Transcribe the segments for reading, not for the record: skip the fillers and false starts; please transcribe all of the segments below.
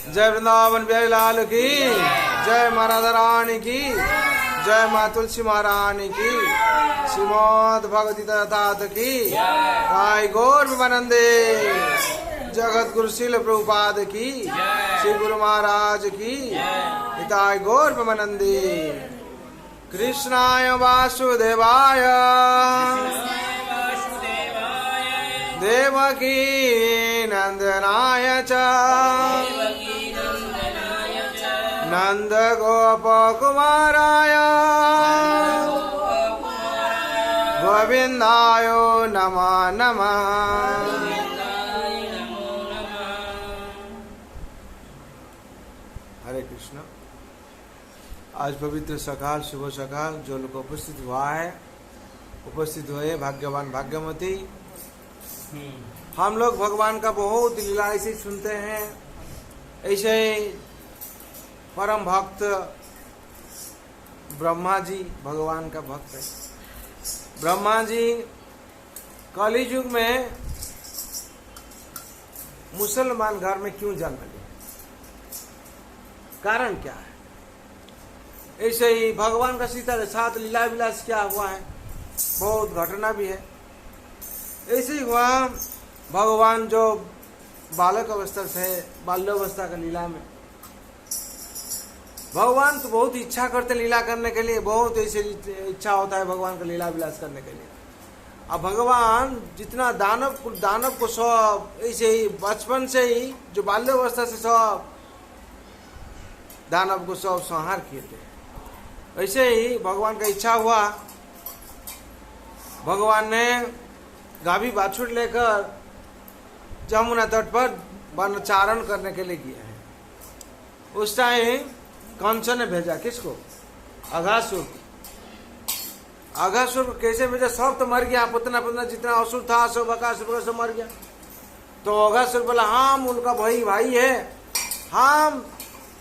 जय वृंदावन बिहारी लाल की जय, माँ राधा रानी की जय, माँ तुलसी महारानी की, श्रीमद् भगवती तात की जय, गौर प्रेमानंदे, जगत गुरु श्रील प्रभुपाद की, श्री गुरु महाराज की हिताय गौर प्रेमानंदे। कृष्णाय वासुदेवाय देवकी नंदनाय च नंद गोप कुमाराय गोविंदाय नमः नमः। हरे कृष्ण। आज पवित्र सकाल, शुभ सकाल जो लोग उपस्थित हुआ है, उपस्थित हुए भाग्यवान भाग्यवती। हम लोग भगवान का बहुत लीला ऐसे सुनते हैं। ऐसे परम भक्त ब्रह्मा जी भगवान का भक्त है। ब्रह्मा जी कलि युग में मुसलमान घर में क्यों जन्म लिए, कारण क्या है? ऐसे ही भगवान का सीता के साथ लीला विलास क्या हुआ है, बहुत घटना भी है। ऐसे ही हुआ भगवान जो बालक अवस्था से बाल्यावस्था का लीला में भगवान तो बहुत इच्छा करते लीला करने के लिए, बहुत ऐसी इच्छा होता है भगवान का लीला विलास करने के लिए। अब भगवान जितना दानव को सब ऐसे ही बचपन से ही जो बाल्यावस्था से सब दानव को सब संहार किए थे। ऐसे ही भगवान का इच्छा हुआ, भगवान ने गाभी बाछुर लेकर जमुना तट पर वनचारण करने के लिए किया है। उस टाइम कंस ने भेजा किसको? अघासुर को। अघासुर को कैसे भेजा? सब तो मर गया, पुतना जितना असुर था सब बकासुर सब मर गया। तो अघासुर बोला हम उनका भाई है, हम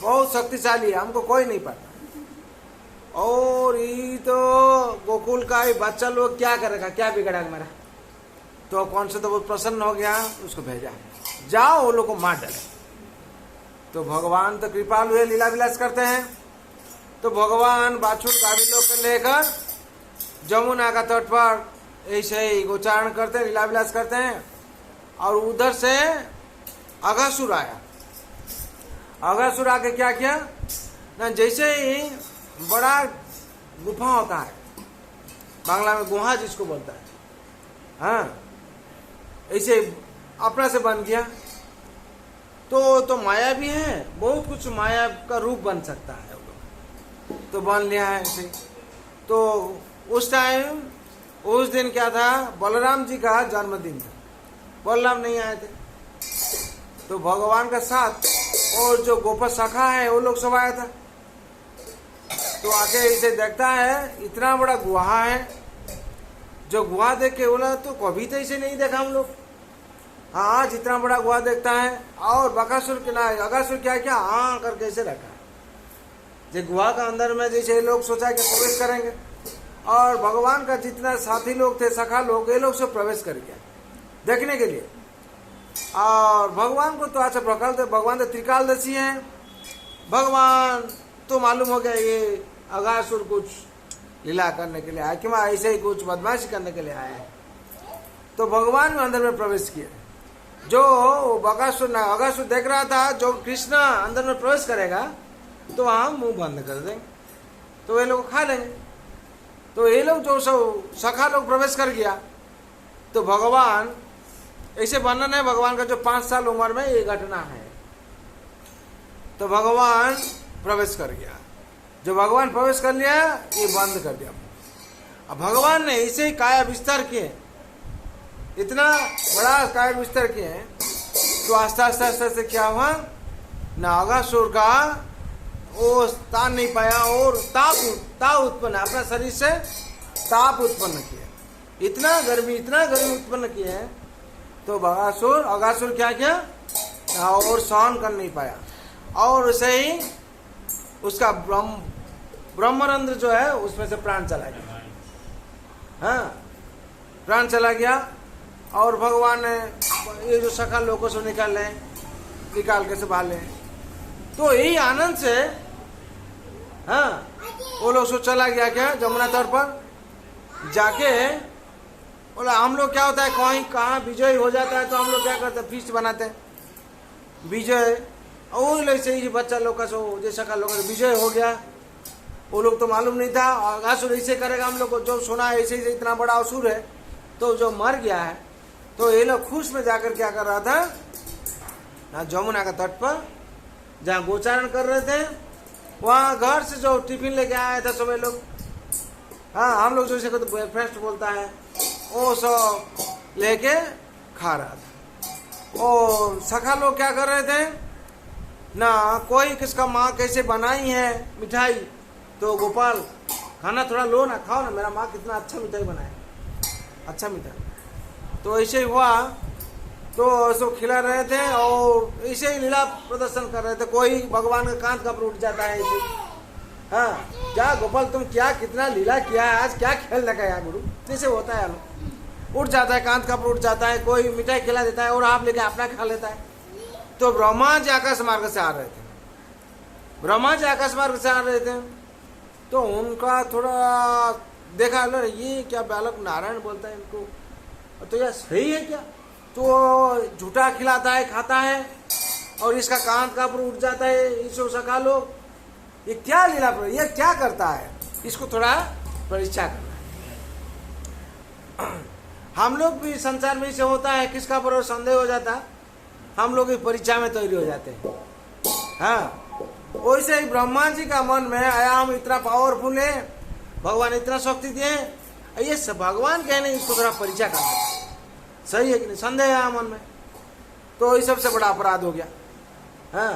बहुत शक्तिशाली है, हमको कोई नहीं पाता। और ये तो गोकुल का ही बच्चा लोग क्या करेगा, क्या बिगड़ा मेरा? तो कौन से तो बहुत प्रसन्न हो गया, उसको भेजा जाओ वो लोग को मार डाले। तो भगवान तो कृपालु है, लीला विलास करते हैं। तो भगवान बाछुर गाभी लोग को लेकर जमुना का तट पर ऐसे ही गोचारण करते हैं, लीला विलास करते हैं। और उधर से अघासुर आया। अघासुर आके क्या किया ना, जैसे ही बड़ा गुफा होता है, बांग्ला में गुहा जिसको बोलता है, हाँ, ऐसे अपना से बन गया। तो माया भी है, बहुत कुछ माया का रूप बन सकता है, तो बन लिया है ऐसे। तो उस टाइम उस दिन क्या था, बलराम जी का जन्मदिन था। बलराम नहीं आए थे, तो भगवान का साथ और जो गोपा सखा है वो लोग सब आया था। तो आके ऐसे देखता है इतना बड़ा गुहा है, जो गुहा देख के बोला तो कभी तो ऐसे नहीं देखा हम लोग। हाँ, जितना बड़ा गुहा देखता है। और बकासुर के ना अघासुर क्या क्या हाँ करके ऐसे रखा जो गुहा का अंदर में, जैसे लोग सोचा कि प्रवेश करेंगे। और भगवान का जितना साथी लोग थे, सखा लोग, ये लोग सब प्रवेश कर गया देखने के लिए। और भगवान को तो अच्छा भगवान तो त्रिकालदर्शी हैं। भगवान तो मालूम हो गया ये अघासुर कुछ लीला करने के लिए आया, कि मैं ऐसे ही कुछ बदमाशी करने के लिए आया है। तो भगवान अंदर में प्रवेश किया। जो अघासुर देख रहा था, जो कृष्ण अंदर में प्रवेश करेगा तो हम मुंह बंद कर देंगे, तो ये लोग खा लेंगे। तो ये लोग जो सब सखा लोग प्रवेश कर गया। तो भगवान ऐसे वर्णन है भगवान का, जो 5 साल उम्र में ये घटना है। तो भगवान प्रवेश कर गया। जो भगवान प्रवेश कर लिया ये बंद कर दिया। अब भगवान ने ऐसे ही काया विस्तार किए, इतना बड़ा काया विस्तार किए। तो आस्ते आस्ते क्या हुआ ना, अघासुर का वो तान नहीं पाया और ताप उत्पन्न, अपना शरीर से ताप उत्पन्न किया। इतना गर्मी उत्पन्न किए हैं। तो अघासुर क्या किया और सहन कर नहीं पाया। और उसे ही उसका ब्रह्मरंध्र जो है उसमें से प्राण चला गया। हाँ, प्राण चला गया। और भगवान ने ये जो सखा लोगों से निकाल के से बाले, तो यही आनंद से हाँ वो लोग सो चला गया क्या जमुना तट पर जाके बोला हम लोग क्या होता है कहीं कहाँ विजय हो जाता है तो हम लोग क्या करते हैं फीस्ट बनाते हैं विजय और ऐसे ही बच्चा लोग का सो जैसा का लोग विजय हो गया वो लोग तो मालूम नहीं था और असुर ऐसे करेगा हम लोग को जो सुना है ऐसे इतना बड़ा असुर है तो जो मर गया है तो ये लोग खुश में जाकर क्या कर रहा था जमुना का तट पर जहाँ गोचारण कर रहे थे वहाँ घर से जो टिफिन लेके आया था सब लोग हाँ हम लोग जैसे तो ब्रेकफास्ट बोलता है वो सब लेके खा रहा था और सखा लोग क्या कर रहे थे ना कोई किसका माँ कैसे बनाई है मिठाई तो गोपाल खाना थोड़ा लो ना खाओ ना मेरा माँ कितना अच्छा मिठाई बनाया अच्छा मिठाई तो ऐसे ही हुआ तो सब खिला रहे थे और ऐसे ही लीला प्रदर्शन कर रहे थे कोई भगवान का कांध कब उठ जाता है ऐसे हाँ क्या गोपाल तुम क्या कितना लीला किया है आज क्या खेल लगा यार गुरु जैसे होता है उठ जाता है कांध कब उठ जाता है कोई मिठाई खिला देता है और आप लेके अपना खा लेता है तो ब्रह्मा जी आकाश मार्ग से आ रहे थे ब्रह्मा जी आकाश मार्ग से आ रहे थे तो उनका थोड़ा देखा लो ये क्या बालक नारायण बोलता है इनको तो यार सही है क्या तो झूठा खिलाता है खाता है और इसका कांध का पर उठ जाता है इसको सका लो ये क्या लीला ये क्या करता है इसको थोड़ा परीक्षा करना है हम लोग भी संसार में से होता है किसका पर संदेह हो जाता हम लोग भी परीक्षा में तैयारी हो जाते हैं हाँ वैसे ही ब्रह्मा जी का मन में आया हम इतना पावरफुल है भगवान इतना शक्ति दिए ये सब भगवान कहने इसको थोड़ा परीक्षा करना सही है कि नहीं संदेह है मन में तो ये सबसे बड़ा अपराध हो गया हाँ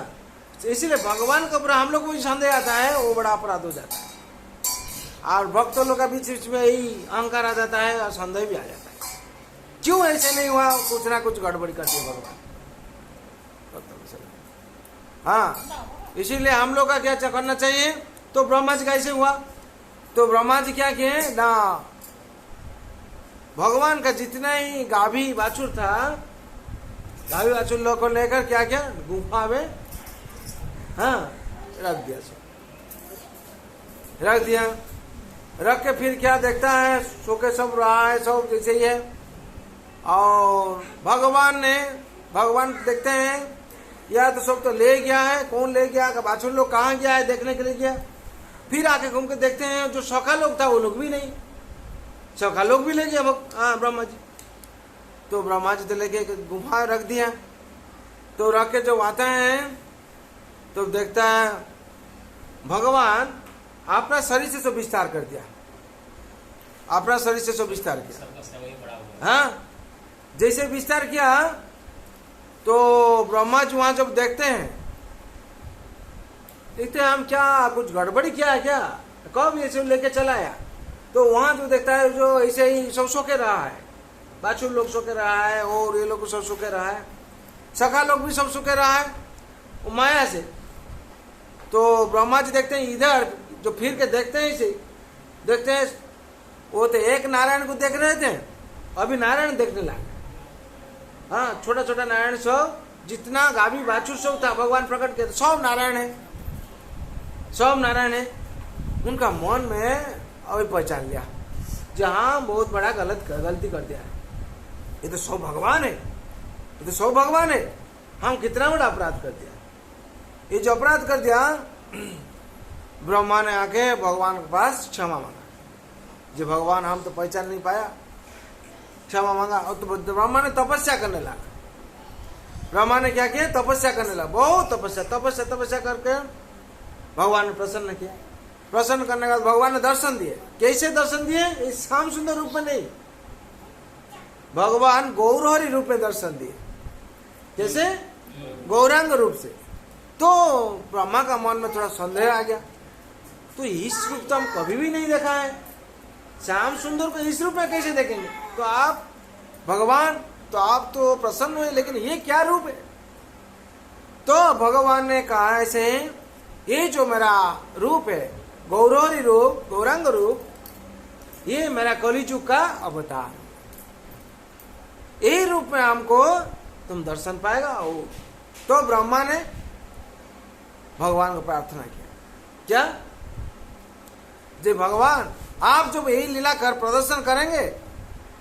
इसीलिए भगवान के ऊपर हम लोग को भी संदेह आता है वो बड़ा अपराध हो जाता है और भक्तों लोग का बीच बीच में यही अहंकार आ जाता है और संदेह भी आ जाता है क्यों ऐसे नहीं हुआ कुछ ना कुछ गड़बड़ी करते हैं भगवान हाँ इसीलिए हम लोग का क्या करना चाहिए तो ब्रह्मा जी कैसे हुआ तो ब्रह्मा जी क्या किए ना भगवान का जितना ही गाभी बाछुर था गाभी बाछुर लोग को लेकर क्या किया गुफा में हाँ रख दिया रख के फिर क्या देखता है सो के सब रहा है सब जैसे ही है और भगवान देखते हैं या तो सब तो ले गया है कौन ले गया बाछुर लोग कहाँ गया है देखने के लिए गया फिर आके घूम के देखते हैं जो सखा लोग था वो लोग भी नहीं सखा लोग भी ले गया हाँ ब्रह्मा जी तो ब्रह्मा जी तो लेके गुफा रख दिया तो रख के जब आते हैं तो देखता है भगवान अपना शरीर से सब विस्तार कर दिया अपना शरीर से सब विस्तार किया हाँ जैसे विस्तार किया तो ब्रह्मा जी वहां जब देखते हैं हम क्या कुछ गड़बड़ी किया है क्या कब ये सब लेके चला आया तो वहां जो देखता है जो ऐसे ही सब सो के रहा है बाछुर लोग सो के रहा है और ये लोग सब सो के रहा है सखा लोग भी सब सो के रहा है वो माया से तो ब्रह्मा जी देखते हैं इधर जो फिर के देखते हैं इसे देखते हैं वो तो एक नारायण को देख रहे थे अभी नारायण देखने लगे हाँ छोटा छोटा नारायण सब जितना गाभी बाछुर सब था भगवान प्रकट किया सब नारायण है उनका मन में अभी पहचान लिया जहाँ बहुत बड़ा गलती कर दिया है ये तो सब भगवान है हम कितना बड़ा अपराध कर दिया ये जो अपराध कर दिया ब्रह्मा ने आके भगवान के पास क्षमा मांगा जो भगवान हम तो पहचान नहीं पाया क्षमा मांगा और तो ब्रह्मा ने तपस्या करने लगा ब्रह्मा ने क्या किया तपस्या करने लगा बहुत तपस्या करके भगवान ने प्रसन्न किया प्रसन्न करने के बाद भगवान ने दर्शन दिए कैसे दर्शन दिए इस श्याम सुंदर रूप में नहीं भगवान गौरहरि रूप में दर्शन दिए कैसे गौरांग रूप से तो ब्रह्मा का मन में थोड़ा संदेह आ गया तो इस रूप तो हम कभी भी नहीं देखा है श्याम सुंदर को इस रूप में कैसे देखेंगे तो आप भगवान तो आप तो प्रसन्न हुए लेकिन ये क्या रूप है तो भगवान ने कहा ऐसे ये जो मेरा रूप है गौरहरि रूप गौरांग रूप ये मेरा कलिजुग का अवतार यही रूप में हमको तुम दर्शन पाएगा तो ब्रह्मा ने भगवान को प्रार्थना किया, क्या जी भगवान आप जब यही लीला कर प्रदर्शन करेंगे,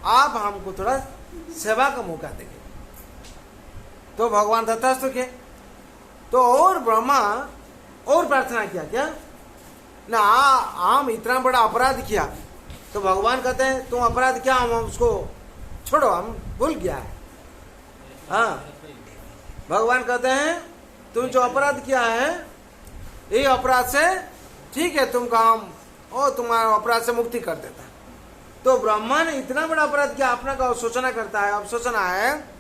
आप हमको थोड़ा सेवा का मौका देंगे। तो भगवान तथास्तु किए। तो और ब्रह्मा और प्रार्थना किया, क्या ना हम इतना बड़ा अपराध किया, तो भगवान कहते हैं तुम अपराध किया, हम उसको छोड़ो, हम भूल गया है। हाँ, भगवान कहते हैं तुम जो अपराध किया है, ये अपराध से ठीक है, तुम काम और तुम्हारा अपराध से मुक्ति कर देता है। तो ब्रह्मा ने इतना बड़ा अपराध किया, अपना का सोचना करता है, अब सोचना है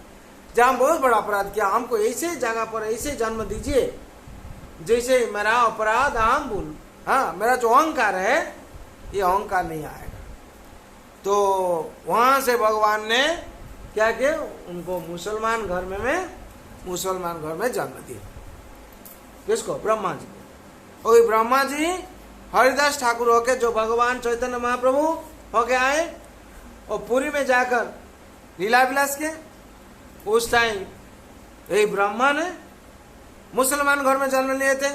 जब हम बहुत बड़ा अपराध किया, हमको ऐसे जगह पर ऐसे जन्म दीजिए जैसे मेरा अपराध हम भूल, हाँ मेरा जो अहंकार है ये अहंकार नहीं आएगा। तो वहां से भगवान ने क्या किया, उनको मुसलमान घर में जन्म दिया। किसको? ब्रह्मा जी को। वही ब्रह्मा जी हरिदास ठाकुर होके जो भगवान चैतन्य महाप्रभु होके आए और पुरी में जाकर लीला विलास के, उस टाइम यही ब्रह्मा ने मुसलमान घर में जन्म लिए थे।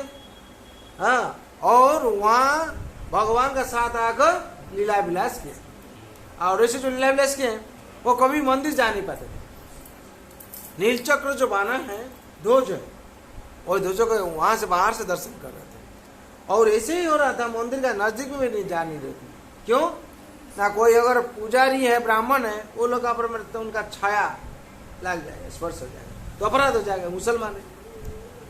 हाँ, और वहां भगवान का साथ आकर लीला विलास किए। और ऐसे जो लीला विलास किए वो कभी मंदिर जा नहीं पाते थे। नीलचक्र जो बाना है, ध्वज है, और ध्वजों को वहां से बाहर से दर्शन कर रहे थे। और ऐसे ही हो रहा था, मंदिर का नजदीक में नहीं जा नहीं रहे थे। क्यों? ना कोई अगर पुजारी है, ब्राह्मण है, वो लोग पर तो उनका छाया लग जाएगा, स्पर्श हो जाएगा, तो अपराध हो जाएगा, मुसलमान है,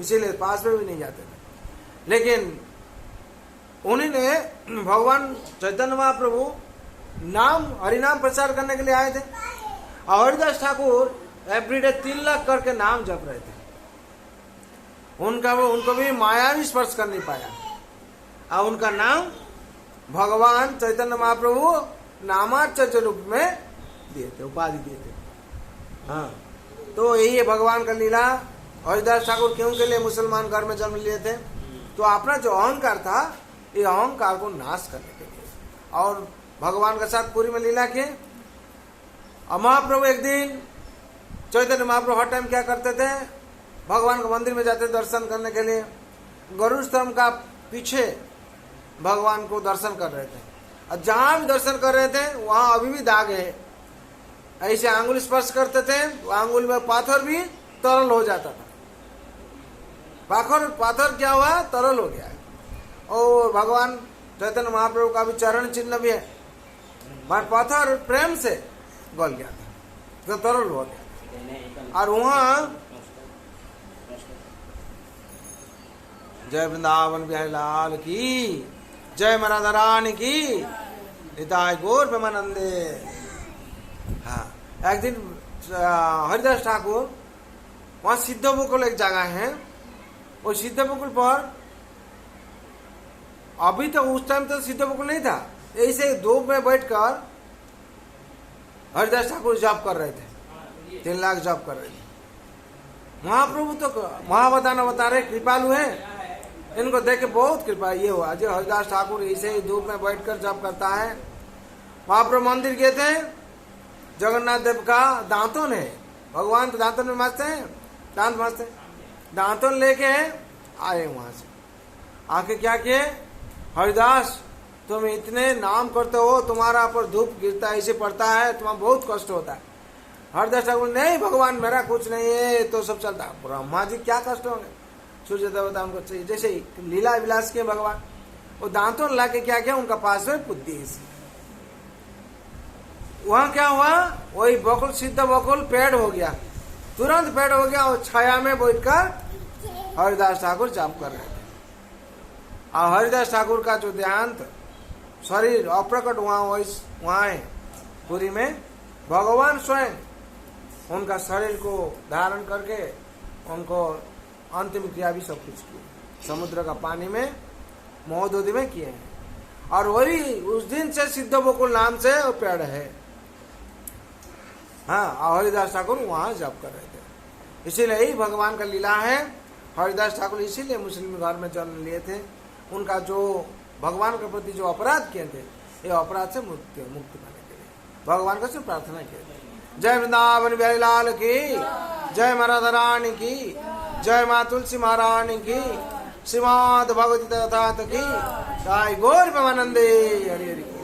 इसीलिए पास में भी नहीं जाते थे। लेकिन उन्हीं ने भगवान चैतन्य महाप्रभु नाम हरिनाम प्रचार करने के लिए आए थे। और हरिदास ठाकुर एवरीडे 3 लाख करके नाम जप रहे थे। उनको भी माया भी स्पर्श कर नहीं पाया। और उनका नाम भगवान चैतन्य महाप्रभु नामाचार्य रूप में दिए थे, उपाधि दिए थे। हाँ, तो यही है भगवान का लीला। हरिदास ठाकुर क्यों के लिए मुसलमान घर में जन्म लिए थे? तो अपना जो अहंकार था, ये अहंकार को नाश करने के लिए। और भगवान के साथ पुरी में लीला किए। महाप्रभु एक दिन, चैतन्य महाप्रभु हर टाइम क्या करते थे, भगवान के मंदिर में जाते दर्शन करने के लिए। गरुड़ स्तंभ का पीछे भगवान को दर्शन कर रहे थे, और जहां भी दर्शन कर रहे थे वहां अभी भी दाग है। ऐसे आंगुल स्पर्श करते थे, आंगुल में पाथर भी तरल हो जाता था। पाथर क्या हुआ? तरल हो गया। और भगवान चैतन्य महाप्रभु का भी चरण चिन्ह भी है, पर पाथर प्रेम से गल गया था, तो तरल हो गया। और वहां जय वृंदावन बिहारी लाल की जय, राधा रानी की निताय गौर प्रेमानंदे। हाँ, एक दिन हरिदास ठाकुर वहां सिद्ध बकुल एक जगह है, वो सिद्ध बकुल पर अभी तो उस टाइम तो सिद्ध बकुल नहीं था, ऐसे धूप में बैठकर हरिदास ठाकुर जप कर रहे थे, 3 लाख जप कर रहे थे। महाप्रभु तो महावदान अवतारे कृपालु है, इनको देख के बहुत कृपा ये हुआ जो हरिदास ठाकुर ऐसे ही धूप में बैठकर जप करता है। महाप्रभु मंदिर गए थे, जगन्नाथ देव का दांतन है, भगवान तो दांतन में मस्त है, दांत मस्त है, दांतन लेके आए वहां से। आके क्या किए, हरिदास तुम इतने नाम करते हो, तुम्हारा पर धूप गिरता है, ऐसे पड़ता है, तुम्हारा बहुत कष्ट होता है। हरिदास ठाकुर नहीं भगवान मेरा कुछ नहीं है, तो सब चलता है। ब्रह्मा जी क्या कष्ट होंगे, सूर्य देवता उनको चाहिए। जैसे लीला विलास के भगवान, वो दांतों ला के क्या किया, उनका पास में बुद्धि। वहां क्या हुआ, वही बकुल सिद्ध बकुल पेड़ हो गया, तुरंत पेड़ हो गया, और छाया में बैठकर हरिदास ठाकुर जाप कर रहे थे। और हरिदास ठाकुर का जो देहांत शरीर अप्रकट वहां है पुरी में, भगवान स्वयं उनका शरीर को धारण करके उनको अंतिम क्रिया भी सब कुछ किए, समुद्र का पानी में महोदधि में किए हैं। और वही उस दिन से सिद्ध बकुल नाम से वो पेड़ है। हाँ, हरिदास ठाकुर वहां जप कर रहे थे, इसीलिए यही भगवान का लीला है। हरिदास ठाकुर इसीलिए मुस्लिम घर में जन्म लिए थे। उनका जो भगवान के प्रति जो अपराध किए थे, ये अपराध से मुक्ति पाने के लिए भगवान का सिर्फ प्रार्थना किए थे। जय वृंदावन बिहारी लाल की जय, राधा रानी की जय, माँ तुलसी महारानी की श्रीमद् भगवती तथा की जय। गौर प्रेमानंदे हरि हरि।